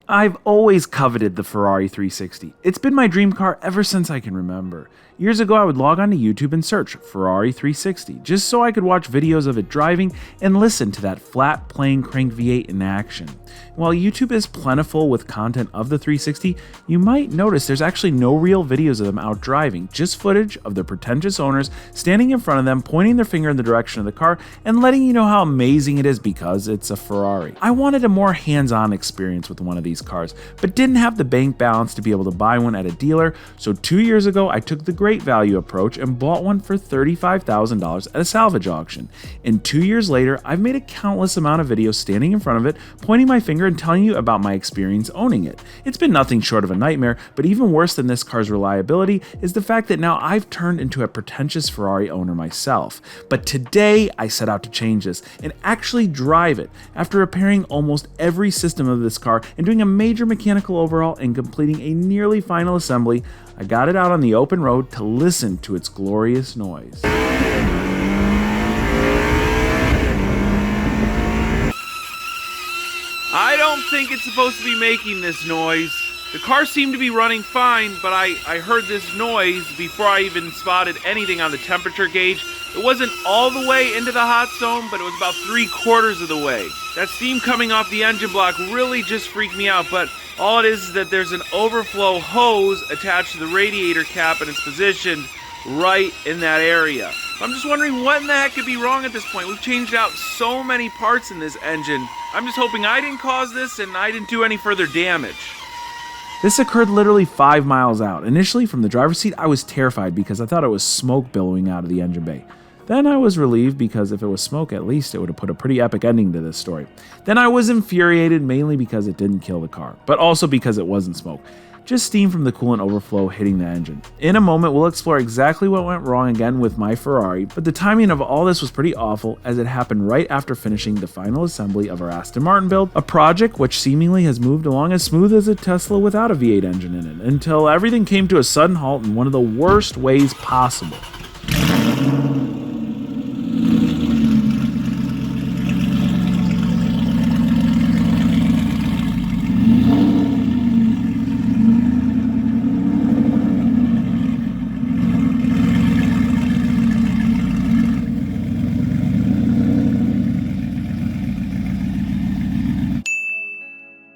I've always coveted the Ferrari 360. It's been my dream car ever since I can remember. Years ago, I would log onto YouTube and search Ferrari 360 just so I could watch videos of it driving and listen to that flat plane crank V8 in action. While YouTube is plentiful with content of the 360, you might notice there's actually no real videos of them out driving, just footage of the pretentious owners standing in front of them, pointing their finger in the direction of the car, and letting you know how amazing it is because it's a Ferrari. I wanted a more hands-on experience with one of these cars, but didn't have the bank balance to be able to buy one at a dealer, so 2 years ago I took the great value approach and bought one for $35,000 at a salvage auction. And 2 years later, I've made a countless amount of videos standing in front of it, pointing my finger and telling you about my experience owning it. It's been nothing short of a nightmare, but even worse than this car's reliability is the fact that now I've turned into a pretentious Ferrari owner myself. But today, I set out to change this and actually drive it. After repairing almost every system of this car and doing a major mechanical overhaul and completing a nearly final assembly, I got it out on the open road to listen to its glorious noise. I don't think it's supposed to be making this noise. The car seemed to be running fine, but I heard this noise before I even spotted anything on the temperature gauge. It wasn't all the way into the hot zone, but it was about 3/4 of the way. That steam coming off the engine block really just freaked me out, but all it is that there's an overflow hose attached to the radiator cap and it's positioned right in that area. I'm just wondering what in the heck could be wrong at this point. We've changed out so many parts in this engine. I'm just hoping I didn't cause this and I didn't do any further damage. This occurred literally 5 miles out. Initially, from the driver's seat, I was terrified because I thought it was smoke billowing out of the engine bay. Then I was relieved because if it was smoke, at least it would have put a pretty epic ending to this story. Then I was infuriated mainly because it didn't kill the car, but also because it wasn't smoke. Just steam from the coolant overflow hitting the engine. In a moment, we'll explore exactly what went wrong again with my Ferrari, but the timing of all this was pretty awful as it happened right after finishing the final assembly of our Aston Martin build, a project which seemingly has moved along as smooth as a Tesla without a V8 engine in it, until everything came to a sudden halt in one of the worst ways possible.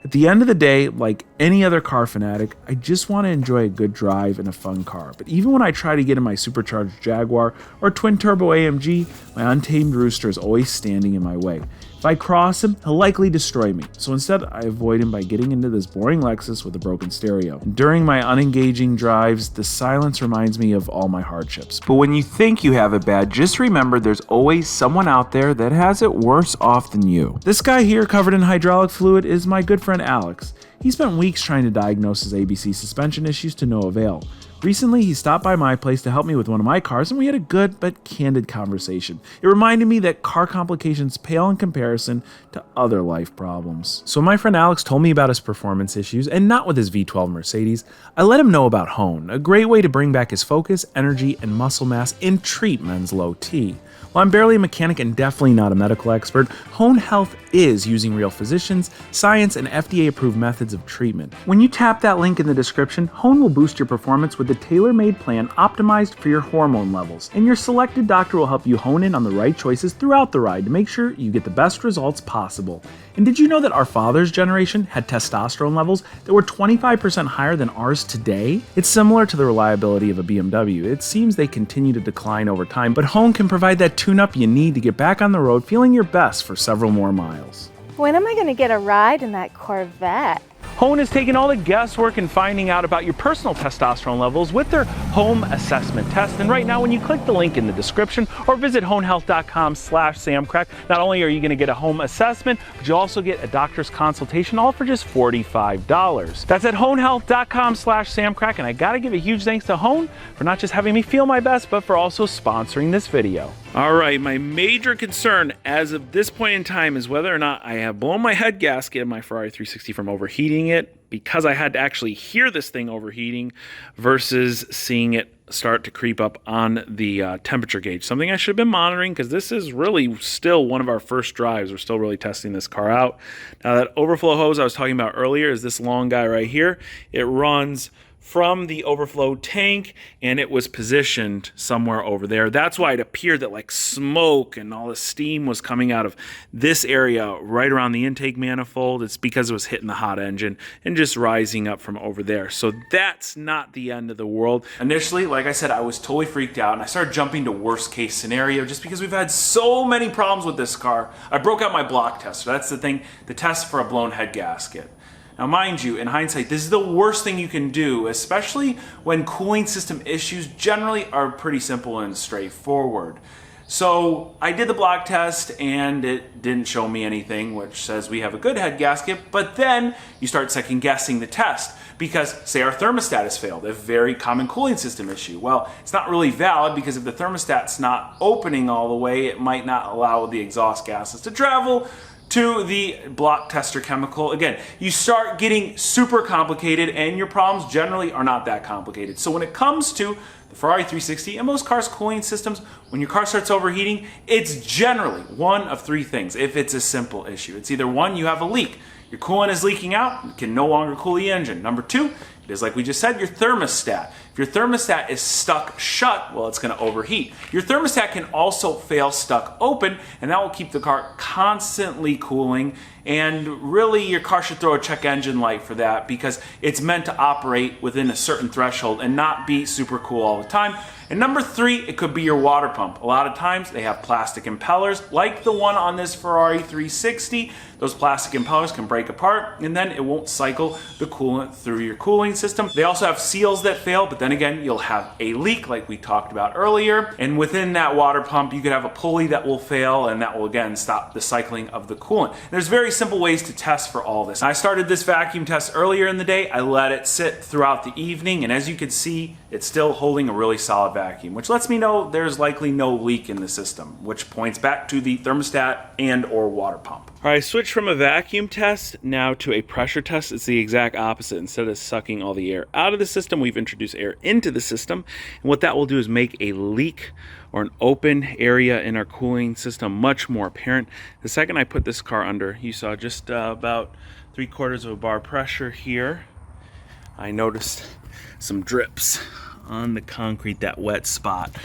At the end of the day, like any other car fanatic, I just want to enjoy a good drive and a fun car. But even when I try to get in my supercharged Jaguar or twin-turbo AMG, my untamed rooster is always standing in my way. If I cross him, he'll likely destroy me, so instead I avoid him by getting into this boring Lexus with a broken stereo. And during my unengaging drives, the silence reminds me of all my hardships. But when you think you have it bad, just remember there's always someone out there that has it worse off than you. This guy here covered in hydraulic fluid is my good friend Alex. He spent weeks trying to diagnose his ABC suspension issues to no avail. Recently, he stopped by my place to help me with one of my cars, and we had a good but candid conversation. It reminded me that car complications pale in comparison to other life problems. So my friend Alex told me about his performance issues, and not with his V12 Mercedes. I let him know about Hone, a great way to bring back his focus, energy, and muscle mass and treat men's low T. While I'm barely a mechanic and definitely not a medical expert, Hone Health is using real physicians, science, and FDA-approved methods of treatment. When you tap that link in the description, Hone will boost your performance with a tailor-made plan optimized for your hormone levels, and your selected doctor will help you hone in on the right choices throughout the ride to make sure you get the best results possible. And did you know that our father's generation had testosterone levels that were 25% higher than ours today? It's similar to the reliability of a BMW. It seems they continue to decline over time, but Hone can provide that tune-up you need to get back on the road feeling your best for several more miles. When am I going to get a ride in that Corvette? Hone has taken all the guesswork in finding out about your personal testosterone levels with their home assessment test. And right now, when you click the link in the description or visit honehealth.com/samcrack, not only are you going to get a home assessment, but you'll also get a doctor's consultation, all for just $45. That's at honehealth.com/samcrack. And I got to give a huge thanks to Hone for not just having me feel my best, but for also sponsoring this video. All right, my major concern as of this point in time is whether or not I have blown my head gasket in my Ferrari 360 from overheating it, because I had to actually hear this thing overheating versus seeing it start to creep up on the temperature gauge. Something I should have been monitoring, because this is really still one of our first drives. We're still really testing this car out. Now, that overflow hose I was talking about earlier is this long guy right here. It runs from the overflow tank, and it was positioned somewhere over there. That's why it appeared that like smoke and all the steam was coming out of this area right around the intake manifold. It's because it was hitting the hot engine and just rising up from over there. So that's not the end of the world. Initially, like I said, I was totally freaked out, and I started jumping to worst case scenario just because we've had so many problems with this car. I broke out my block tester. That's the thing, the test for a blown head gasket. Now, mind you, in hindsight, this is the worst thing you can do, especially when cooling system issues generally are pretty simple and straightforward. So I did the block test and it didn't show me anything, which says we have a good head gasket, but then you start second guessing the test because, say, our thermostat has failed, a very common cooling system issue. Well, it's not really valid because if the thermostat's not opening all the way, it might not allow the exhaust gases to travel to the block tester chemical. Again, you start getting super complicated, and your problems generally are not that complicated. So when it comes to the Ferrari 360 and most cars' cooling systems, when your car starts overheating, it's generally one of three things if it's a simple issue. It's either one, you have a leak. Your coolant is leaking out, you can no longer cool the engine. Number two, it is like we just said, your thermostat. If your thermostat is stuck shut, well, it's going to overheat. Your thermostat can also fail stuck open, and that will keep the car constantly cooling. And really, your car should throw a check engine light for that because it's meant to operate within a certain threshold and not be super cool all the time. And number three, it could be your water pump. A lot of times they have plastic impellers, like the one on this Ferrari 360. Those plastic impellers can break apart, and then it won't cycle the coolant through your cooling system. They also have seals that fail, but then again, you'll have a leak like we talked about earlier. And within that water pump, you could have a pulley that will fail, and that will again stop the cycling of the coolant. There's very simple ways to test for all this. I started this vacuum test earlier in the day. I let it sit throughout the evening, and as you can see, it's still holding a really solid vacuum, which lets me know there's likely no leak in the system, which points back to the thermostat and or water pump. All right, I switched from a vacuum test now to a pressure test. It's the exact opposite. Instead of sucking all the air out of the system, we've introduced air into the system. And what that will do is make a leak or an open area in our cooling system much more apparent. The second I put this car under, you saw just about 3/4 of a bar pressure here. I noticed some drips on the concrete, that wet spot.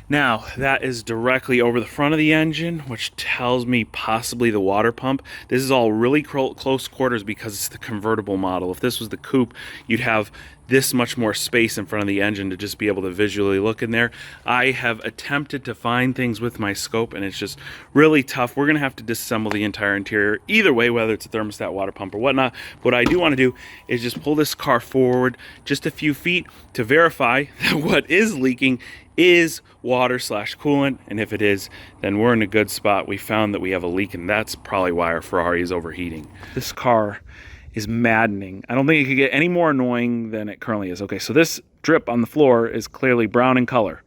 Now, that is directly over the front of the engine, which tells me possibly the water pump. This is all really close quarters because it's the convertible model. If this was the coupe, you'd have this much more space in front of the engine to just be able to visually look in there. I have attempted to find things with my scope, and it's just really tough. We're going to have to disassemble the entire interior either way, whether it's a thermostat, water pump, or whatnot. What I do want to do is just pull this car forward just a few feet to verify that what is leaking is water/coolant, and if it is, then we're in a good spot. We found that we have a leak, and that's probably why our Ferrari is overheating. This car is maddening. I don't think it could get any more annoying than it currently is. Okay, so this drip on the floor is clearly brown in color,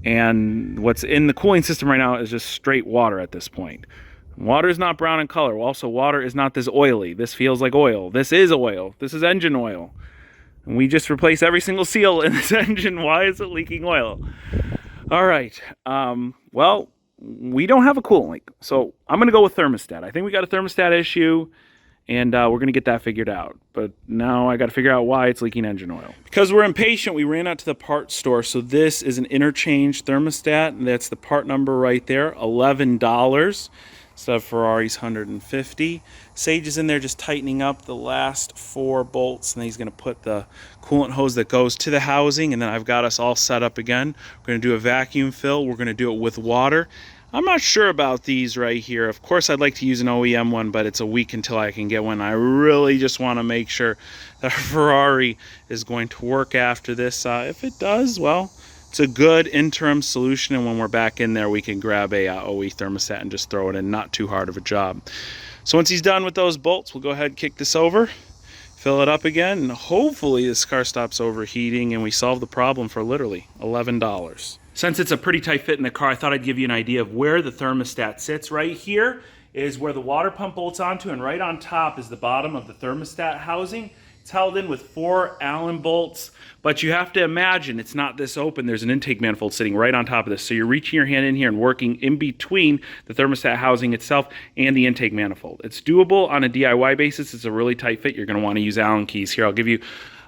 and what's in the cooling system right now is just straight water at this point. Water is not brown in color. Also, water is not this oily. This feels like oil. This is oil. This is engine oil. And we just replaced every single seal in this engine. Why is it leaking oil? All right. Well, we don't have a coolant leak. So I'm going to go with thermostat. I think we got a thermostat issue, and we're going to get that figured out. But now I got to figure out why it's leaking engine oil. Because we're impatient, we ran out to the parts store. So this is an interchange thermostat. That's the part number right there, $11. Instead of Ferrari's $150. Sage is in there just tightening up the last 4 bolts, and then he's going to put the coolant hose that goes to the housing, and then I've got us all set up again. We're going to do a vacuum fill. We're going to do it with water. I'm not sure about these right here. Of course, I'd like to use an OEM one, but it's a week until I can get one. I really just want to make sure that Ferrari is going to work after this. If it does, well, it's a good interim solution, and when we're back in there, we can grab a OE thermostat and just throw it in. Not too hard of a job. So once he's done with those bolts, we'll go ahead and kick this over, fill it up again, and hopefully this car stops overheating and we solve the problem for literally $11. Since it's a pretty tight fit in the car, I thought I'd give you an idea of where the thermostat sits. Right here is where the water pump bolts onto, and right on top is the bottom of the thermostat housing. It's It's held in with 4 Allen bolts, but you have to imagine it's not this open. There's an intake manifold sitting right on top of this. So you're reaching your hand in here and working in between the thermostat housing itself and the intake manifold. It's doable on a DIY basis. It's a really tight fit. You're going to want to use Allen keys. Here, I'll give you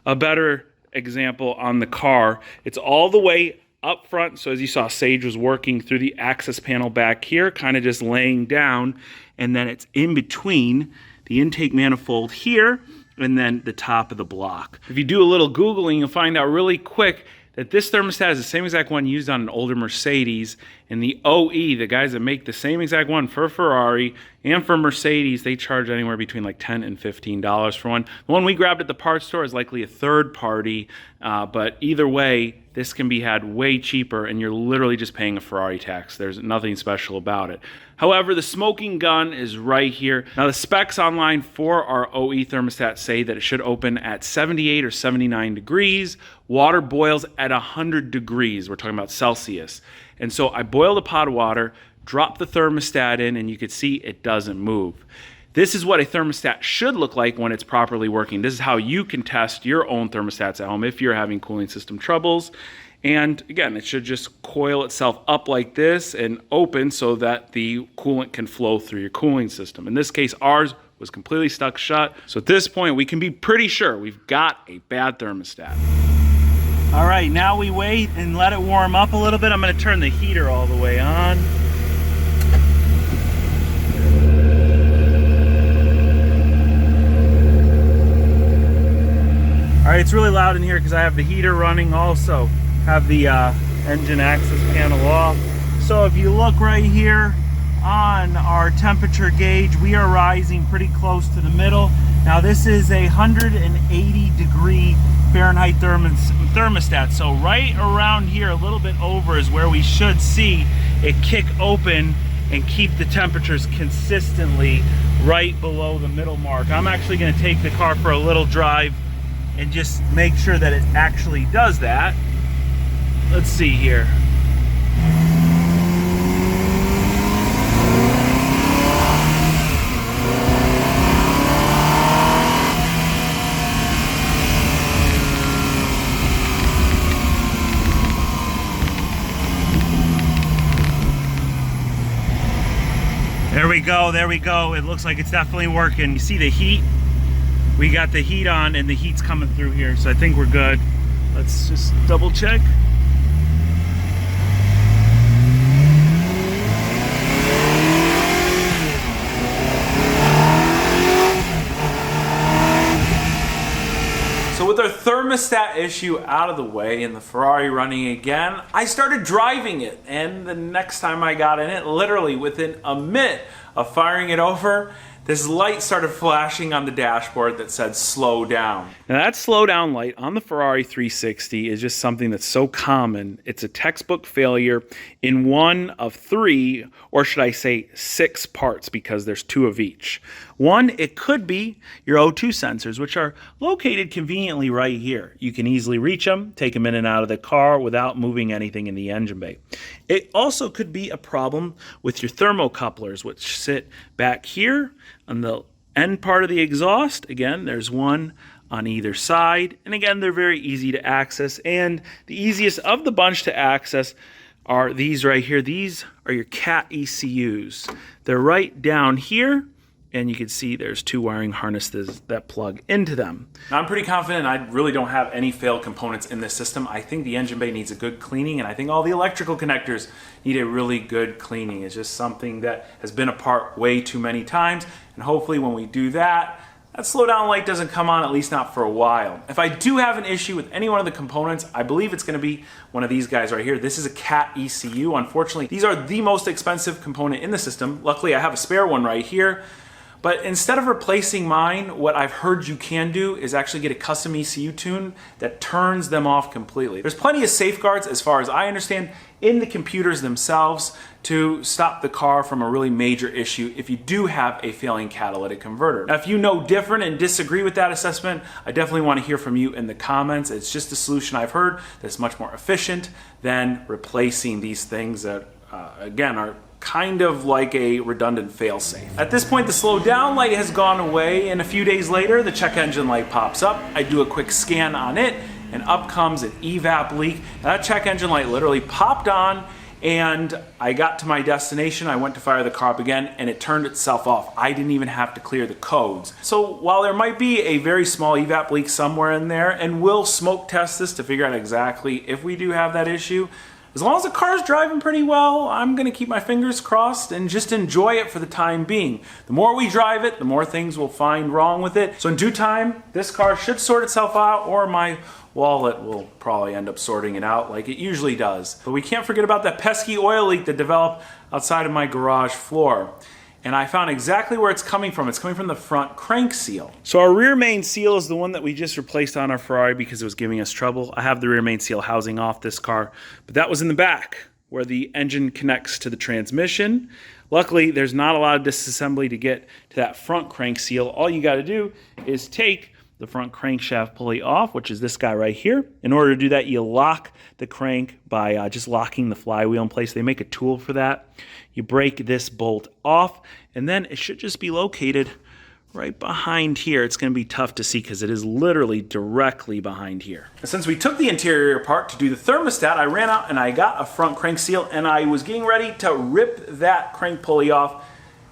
a better example on the car. It's all the way up front. So as you saw, Sage was working through the access panel back here, kind of just laying down. And then it's in between the intake manifold here and then the top of the block. If you do a little Googling, you'll find out really quick that this thermostat is the same exact one used on an older Mercedes, and the OE, the guys that make the same exact one for Ferrari and for Mercedes, they charge anywhere between like $10 and $15 for one. The one we grabbed at the parts store is likely a third party, but either way, this can be had way cheaper, and you're literally just paying a Ferrari tax. There's nothing special about it. However, the smoking gun is right here. Now, the specs online for our OE thermostat say that it should open at 78 or 79 degrees. Water boils at 100 degrees. We're talking about Celsius. And so I boiled a pot of water, dropped the thermostat in, and you could see it doesn't move. This is what a thermostat should look like when it's properly working. This is how you can test your own thermostats at home if you're having cooling system troubles. And again, it should just coil itself up like this and open so that the coolant can flow through your cooling system. In this case, ours was completely stuck shut. So at this point, we can be pretty sure we've got a bad thermostat. All right, now we wait and let it warm up a little bit. I'm gonna turn the heater all the way on. All right, it's really loud in here because I have the heater running, also have the engine access panel off. So if you look right here on our temperature gauge, we are rising pretty close to the middle. Now this is a 180 degree Fahrenheit thermostat. So right around here, a little bit over, is where we should see it kick open and keep the temperatures consistently right below the middle mark. I'm actually gonna take the car for a little drive and just make sure that it actually does that. Let's see here. There we go, there we go. It looks like it's definitely working. You see the heat? We got the heat on and the heat's coming through here, so I think we're good. Let's just double check. So with our thermostat issue out of the way and the Ferrari running again, I started driving it. And the next time I got in it, literally within a minute of firing it over, this light started flashing on the dashboard that said slow down. Now that slow down light on the Ferrari 360 is just something that's so common. It's a textbook failure in one of 3, or should I say 6 parts, because there's 2 of each. One, it could be your O2 sensors, which are located conveniently right here. You can easily reach them, take them in and out of the car without moving anything in the engine bay. It also could be a problem with your thermocouplers, which sit back here on the end part of the exhaust. Again, there's one on either side, and again, they're very easy to access, and the easiest of the bunch to access are these right here. These are your CAT ECUs. They're right down here, and you can see there's 2 wiring harnesses that plug into them. Now, I'm pretty confident I really don't have any failed components in this system. I think the engine bay needs a good cleaning, and I think all the electrical connectors need a really good cleaning. It's just something that has been apart way too many times, and hopefully when we do that, that slow down light doesn't come on, at least not for a while. If I do have an issue with any one of the components, I believe it's gonna be one of these guys right here. This is a CAT ECU. Unfortunately, these are the most expensive component in the system. Luckily, I have a spare one right here. But instead of replacing mine, what I've heard you can do is actually get a custom ECU tune that turns them off completely. There's plenty of safeguards, as far as I understand, in the computers themselves to stop the car from a really major issue if you do have a failing catalytic converter. Now, if you know different and disagree with that assessment, I definitely want to hear from you in the comments. It's just a solution I've heard that's much more efficient than replacing these things that, again, are kind of like a redundant failsafe. At this point, the slow down light has gone away, and a few days later, the check engine light pops up. I do a quick scan on it, and up comes an evap leak. That check engine light literally popped on, and I got to my destination. I went to fire the car up again, and it turned itself off. I didn't even have to clear the codes. So while there might be a very small evap leak somewhere in there, and we'll smoke test this to figure out exactly if we do have that issue, as long as the car's driving pretty well, I'm gonna keep my fingers crossed and just enjoy it for the time being. The more we drive it, the more things we'll find wrong with it. So in due time, this car should sort itself out, or my wallet will probably end up sorting it out like it usually does. But we can't forget about that pesky oil leak that developed outside of my garage floor. And I found exactly where it's coming from. It's coming from the front crank seal. So our rear main seal is the one that we just replaced on our Ferrari because it was giving us trouble. I have the rear main seal housing off this car, but that was in the back where the engine connects to the transmission. Luckily, there's not a lot of disassembly to get to that front crank seal. All you got to do is take the front crankshaft pulley off, which is this guy right here. In order to do that, you lock the crank by just locking the flywheel in place. They make a tool for that. You break this bolt off, and then it should just be located right behind here. It's going to be tough to see because it is literally directly behind here. And since we took the interior apart to do the thermostat, I ran out and I got a front crank seal, and I was getting ready to rip that crank pulley off.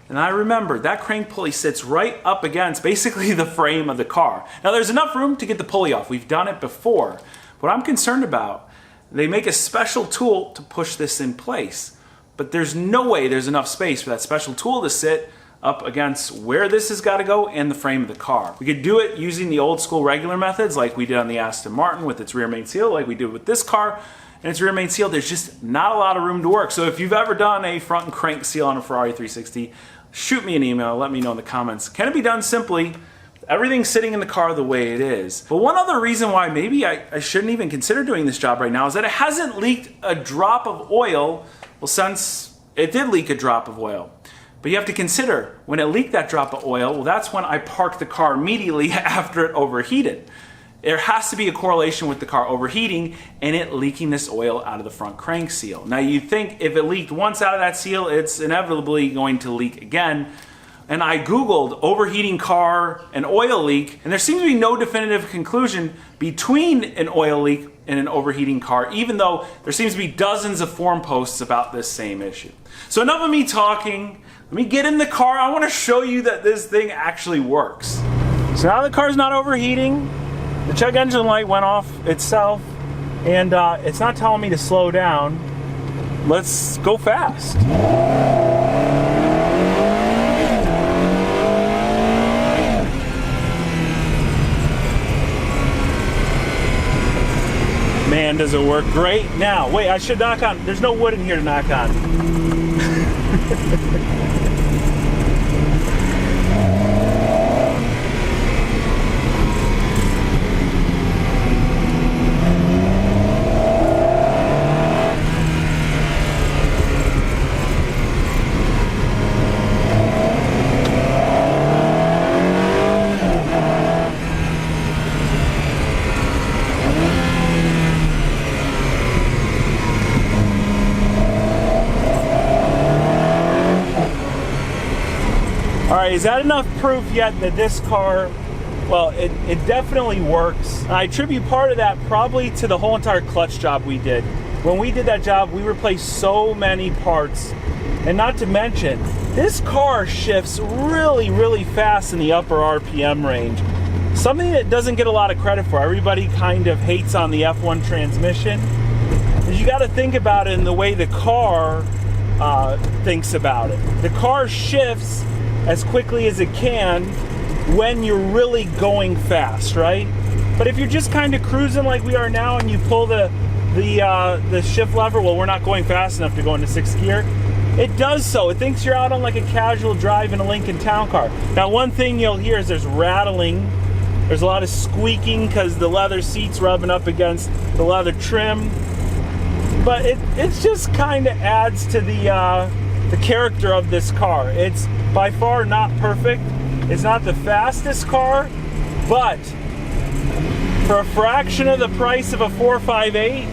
And I remembered that crank pulley sits right up against basically the frame of the car. Now there's enough room to get the pulley off. We've done it before. What I'm concerned about, they make a special tool to push this in place. But there's no way there's enough space for that special tool to sit up against where this has got to go and the frame of the car. We could do it using the old school regular methods like we did on the Aston Martin with its rear main seal, like we did with this car and its rear main seal. There's just not a lot of room to work. So if you've ever done a front crank seal on a Ferrari 360, shoot me an email, let me know in the comments. Can it be done simply? Everything's sitting in the car the way it is. But one other reason why maybe I shouldn't even consider doing this job right now is that it hasn't leaked a drop of oil. Well, since it did leak a drop of oil. But you have to consider, when it leaked that drop of oil, well, that's when I parked the car immediately after it overheated. There has to be a correlation with the car overheating and it leaking this oil out of the front crank seal. Now you'd think if it leaked once out of that seal, it's inevitably going to leak again. And I Googled overheating car and oil leak, and there seems to be no definitive conclusion between an oil leak and an overheating car, even though there seems to be dozens of forum posts about this same issue. So enough of me talking. Let me get in the car. I want to show you that this thing actually works. So now the car's not overheating. The check engine light went off itself, and it's not telling me to slow down. Let's go fast. Man, does it work great. Now, wait, I should knock on. There's no wood in here to knock on. Alright, is that enough proof yet that this car, well, it definitely works. I attribute part of that probably to the whole entire clutch job we did. When we did that job, we replaced so many parts. And not to mention, this car shifts really, really fast in the upper RPM range. Something that doesn't get a lot of credit for. Everybody kind of hates on the F1 transmission. You got to think about it in the way the car thinks about it. The car shifts as quickly as it can when you're really going fast, right? But if you're just kind of cruising like we are now and you pull the shift lever, well, we're not going fast enough to go into 6th gear. It does so. It thinks you're out on like a casual drive in a Lincoln Town Car. Now, one thing you'll hear is there's rattling. There's a lot of squeaking because the leather seat's rubbing up against the leather trim. But it just kind of adds to the character of this car. It's by far not perfect. It's not the fastest car, but for a fraction of the price of a 458,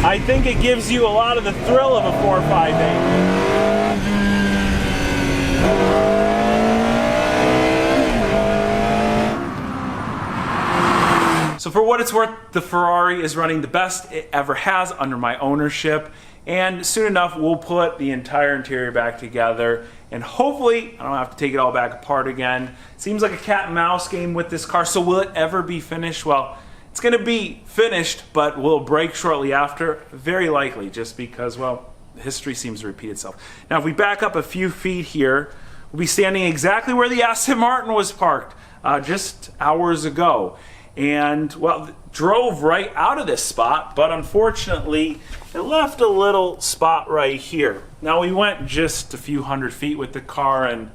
I think it gives you a lot of the thrill of a 458. So for what it's worth, the Ferrari is running the best it ever has under my ownership, and soon enough we'll put the entire interior back together, and hopefully I don't have to take it all back apart again. Seems like a cat and mouse game with this car. So will it ever be finished? Well, it's going to be finished, but will it break shortly after? Very likely, just because, well, history seems to repeat itself. Now, if we back up a few feet here, we'll be standing exactly where the Aston Martin was parked just hours ago. And, well, drove right out of this spot, but unfortunately, it left a little spot right here. Now, we went just a few hundred feet with the car, and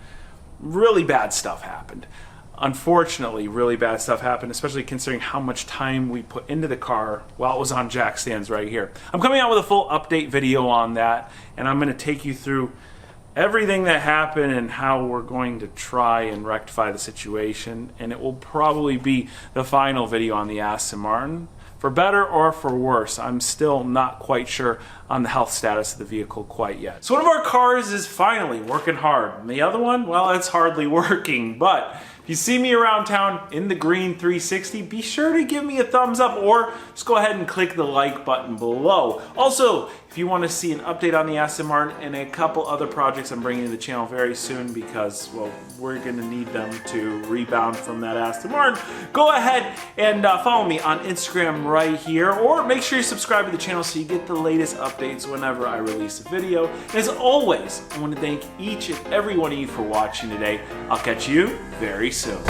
really bad stuff happened. Unfortunately, really bad stuff happened, especially considering how much time we put into the car while it was on jack stands right here. I'm coming out with a full update video on that, and I'm going to take you through everything that happened and how we're going to try and rectify the situation. And it will probably be the final video on the Aston Martin. For better or for worse, I'm still not quite sure on the health status of the vehicle quite yet. So one of our cars is finally working hard, and the other one, well, it's hardly working. But if you see me around town in the green 360, be sure to give me a thumbs up, or just go ahead and click the like button below. Also, if you want to see an update on the Aston Martin and a couple other projects I'm bringing to the channel very soon, because, well, we're going to need them to rebound from that Aston Martin, go ahead and follow me on Instagram right here, or make sure you subscribe to the channel so you get the latest updates whenever I release a video. And as always, I want to thank each and every one of you for watching today. I'll catch you very soon.